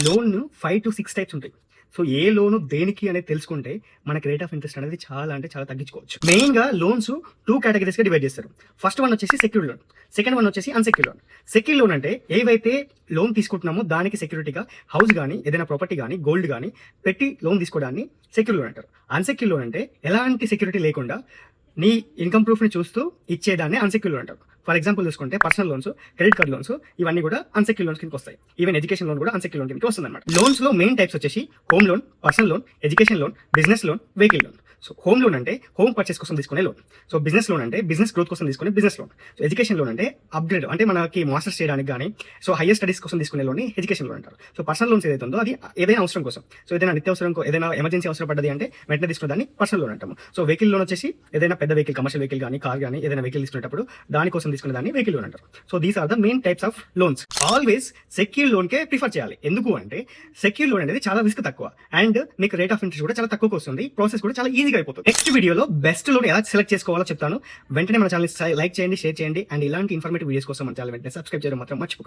Loan 5-6 types ఉంటాయి. So ఏ లోను దేనికి అనేది తెలుసుకుంటే మనకి రేట్ ఆఫ్ ఇంట్రెస్ట్ అనేది చాలా అంటే చాలా తగ్గించుకోవచ్చు. మెయిన్ గా లోన్స్ 2 కేటగిరీస్ గా డివైడ్ చేస్తారు. ఫస్ట్ వన్ వచ్చేసి సెక్యూర్డ్ లోన్, సెకండ్ వన్ వచ్చేసి అన్సెక్యూర్డ్ లోన్. సెక్యూర్డ్ లోన్ అంటే ఏవైతే లోన్ తీసుకుంటున్నామో దానికి సెక్యూరిటీగా హౌస్ కానీ ఏదైనా ప్రాపర్టీ కానీ గోల్డ్ కానీ పెట్టి లోన్ తీసుకోవడాన్ని సెక్యూర్డ్ లోన్ అంటారు. అన్సెక్యూర్డ్ లోన్ అంటే ఎలాంటి సెక్యూరిటీ లేకుండా నీ ఇన్కమ్ ప్రూఫ్ ని చూస్తూ ఇచ్చేదాన్ని అన్సెక్యూర్డ్ లోన్ అంటారు. ఫర్ ఎగ్జాంపుల్ చూసుకుంటే personal loans, credit card loans ఇవన్నీ కూడా అన్సెక్యూర్డ్ లోన్స్ కిందకి వస్తాయి. ఈవెన్ ఎడ్యుకేషన్ లోన్ కూడా అన్సెక్యూర్డ్ లోన్ కిందకి వస్తుంది అనమాట. లోన్స్ లో మెయిన్ టైప్స్ వచ్చేసి home loan, personal loan, education loan, business loan, vehicle loan. So home loan అంటే హోమ్ పర్చేస్ కోసం తీసుకునే లోన్. సో బిజినెస్ లోన్ అంటే బిజినెస్ గ్రోత్ కోసం తీసుకునే business loan. So education loan అంటే అప్గ్రేడ్ అంటే మనకి మాస్టర్స్ చేయడానికి కానీ సో హైయర్ స్టడీస్ కోసం తీసుకునే లోన్ ఎడ్యుకేషన్ లోన్ అంటారు. సో పర్సనల్ లోన్స్ ఏదైతే ఉందో అది ఏదైనా అవసరం కోసం, సో ఏదైనా నిత్యావసరం ఏదైనా ఎమర్జెన్సీ అవసరం పడ్డది అంటే వెంటనే తీసుకునే దాన్ని పర్సనల్ లోన్ అంటాము. సో వెహికల్ లోన్ వచ్చేసి ఏదైనా పెద్ద వెహికల్, కమర్షియల్ వెహికల్ కానీ కార్ కానీ ఏదైనా వెహికల్ తీసుకునేటప్పుడు దానికోసం తీసుకునే దాన్ని వెహికల్ లోన్ అంటారు. So these are the main types of loans. Always secure loan కే ప్రిఫర్ చేయాలి. ఎందుకు అంటే సెక్యూర్ లోన్ అనేది చాలా రిస్క్ తక్కువ అండ్ మీకు రేట్ ఆఫ్ ఇంట్రెస్ట్ కూడా చాలా తక్కువకి వస్తుంది. ప్రాసెస్ కూడా చాలా ఈజీగా అయిపోతుంది. నెక్స్ట్ వీడియోలో బెస్ట్ లోన్ ఎలా సెలెక్ట్ చేసుకోవాలో చెప్తాను. వెంటనే మన ఛానల్ లైక్ చేయండి, షేర్ చేయండి అండ్ ఇలాంటి ఇన్ఫర్మేటివ్ వీడియోస్ కోసం మన ఛానల్ వెంటనే సబ్స్క్రైబ్ చేయడం మాత్రం మర్చిపోకండి.